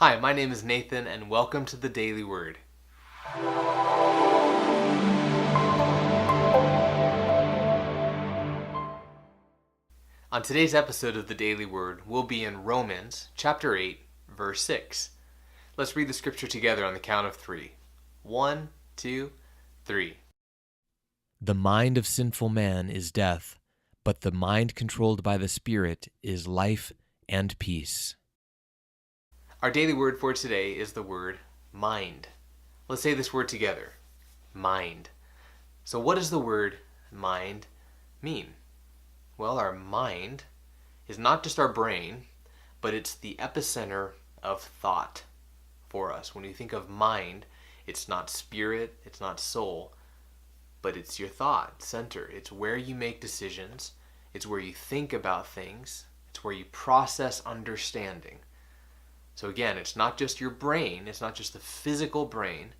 Hi, my name is Nathan, and welcome to the Daily Word. On today's episode of the Daily Word, we'll be in Romans chapter 8, verse 6. Let's read the scripture together on the count of three. 1, 2, 3. The mind of sinful man is death, but the mind controlled by the Spirit is life and peace. Our daily word for today is the word mind. Let's say this word together. Mind. So what does the word mind mean? Well, our mind is not just our brain, but it's the epicenter of thought for us. When you think of mind, it's not spirit, it's not soul, but it's your thought center. It's where you make decisions. It's where you think about things. It's where you process understanding. So again, it's not just your brain, it's not just the physical brain,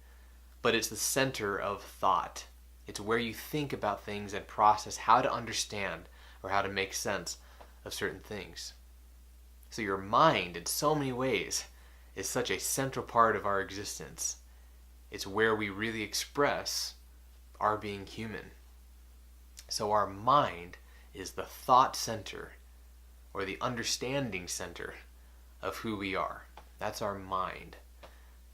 but it's the center of thought. It's where you think about things and process how to understand or how to make sense of certain things. So your mind, in so many ways, is such a central part of our existence. It's where we really express our being human. So our mind is the thought center or the understanding center of who we are. That's our mind.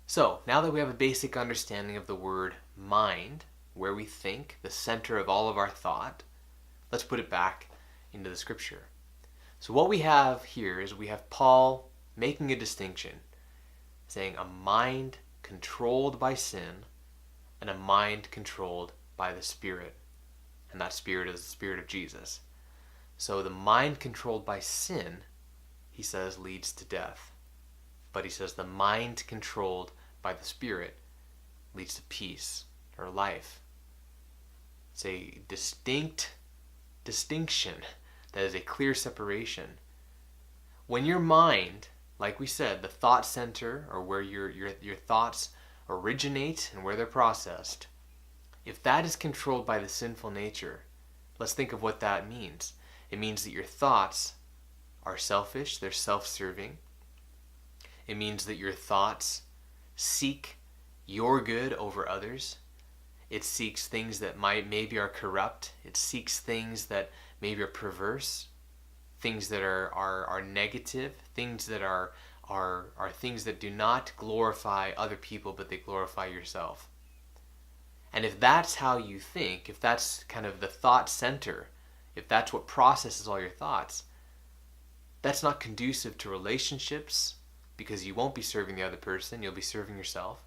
So, now that we have a basic understanding of the word mind, where we think, the center of all of our thought, let's put it back into the scripture. So what we have here is we have Paul making a distinction, saying a mind controlled by sin and a mind controlled by the Spirit. And that Spirit is the Spirit of Jesus. So the mind controlled by sin, he says, leads to death. But he says the mind controlled by the Spirit leads to peace or life. It's a distinction that is a clear separation. When your mind, like we said, the thought center or where your thoughts originate and where they're processed, if that is controlled by the sinful nature, let's think of what that means. It means that your thoughts are selfish, they're self-serving. It means that your thoughts seek your good over others. It seeks things that maybe are corrupt. It seeks things that maybe are perverse, things that are negative, things that are things that do not glorify other people, but they glorify yourself. And if that's how you think, if that's kind of the thought center, if that's what processes all your thoughts, that's not conducive to relationships because you won't be serving the other person, you'll be serving yourself.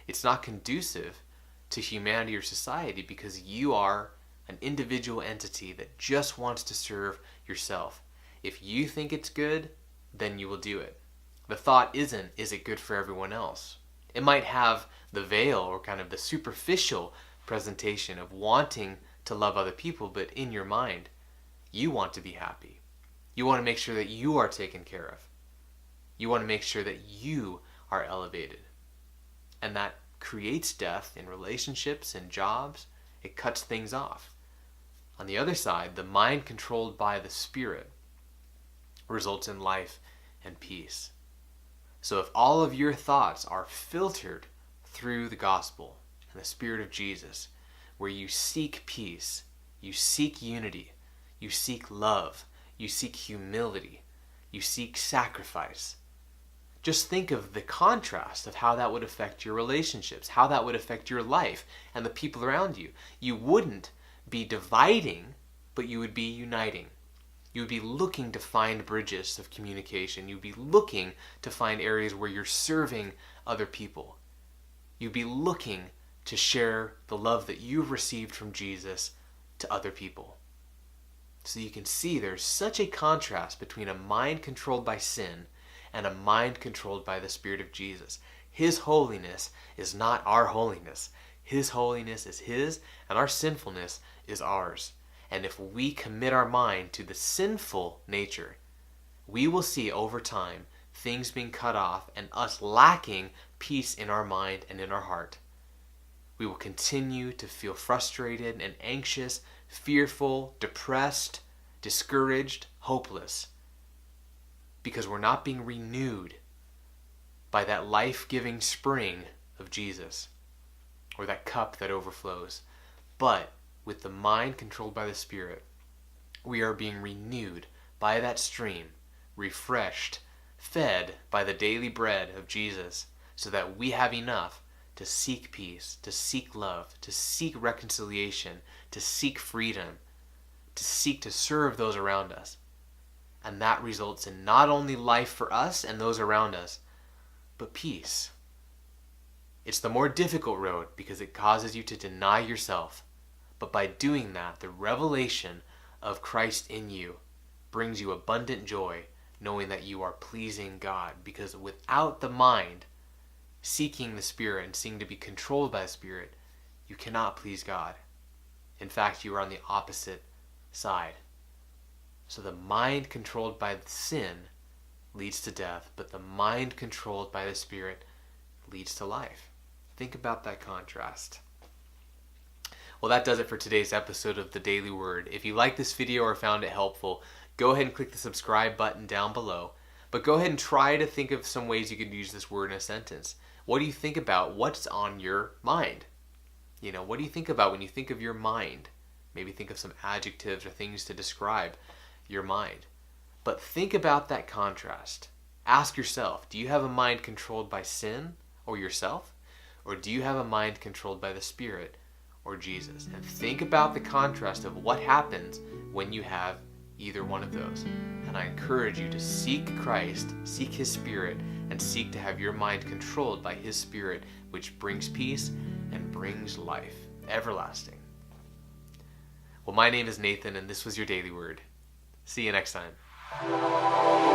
It's not conducive to humanity or society because you are an individual entity that just wants to serve yourself. If you think it's good, then you will do it. The thought isn't, is it good for everyone else? It might have the veil or kind of the superficial presentation of wanting to love other people, but in your mind, you want to be happy. You want to make sure that you are taken care of. You want to make sure that you are elevated. And that creates death in relationships and jobs. It cuts things off. On the other side, the mind controlled by the Spirit results in life and peace. So if all of your thoughts are filtered through the gospel and the Spirit of Jesus, where you seek peace, you seek unity, you seek love, you seek humility, you seek sacrifice, just think of the contrast of how that would affect your relationships, how that would affect your life and the people around you. You wouldn't be dividing, but you would be uniting. You would be looking to find bridges of communication. You'd be looking to find areas where you're serving other people. You'd be looking to share the love that you've received from Jesus to other people. So you can see there's such a contrast between a mind controlled by sin and a mind controlled by the Spirit of Jesus. His holiness is not our holiness. His holiness is His, and our sinfulness is ours. And if we commit our mind to the sinful nature, we will see over time things being cut off and us lacking peace in our mind and in our heart. We will continue to feel frustrated and anxious, fearful, depressed, discouraged, hopeless, because we're not being renewed by that life-giving spring of Jesus, or that cup that overflows. But with the mind controlled by the Spirit, we are being renewed by that stream, refreshed, fed by the daily bread of Jesus, so that we have enough to seek peace, to seek love, to seek reconciliation, to seek freedom, to seek to serve those around us. And that results in not only life for us and those around us, but peace. It's the more difficult road because it causes you to deny yourself. But by doing that, the revelation of Christ in you brings you abundant joy, knowing that you are pleasing God. Because without the mind seeking the Spirit and seeking to be controlled by the Spirit, you cannot please God. In fact, you are on the opposite side. So the mind controlled by sin leads to death, but the mind controlled by the Spirit leads to life. Think about that contrast. Well, that does it for today's episode of The Daily Word. If you liked this video or found it helpful, go ahead and click the subscribe button down below. But go ahead and try to think of some ways you could use this word in a sentence. What do you think about what's on your mind? What do you think about when you think of your mind? Maybe think of some adjectives or things to describe your mind. But think about that contrast. Ask yourself, do you have a mind controlled by sin or yourself? Or do you have a mind controlled by the Spirit or Jesus? And think about the contrast of what happens when you have either one of those. And I encourage you to seek Christ, seek His Spirit, and seek to have your mind controlled by His Spirit, which brings peace and brings life everlasting. Well, my name is Nathan, and this was your Daily Word. See you next time.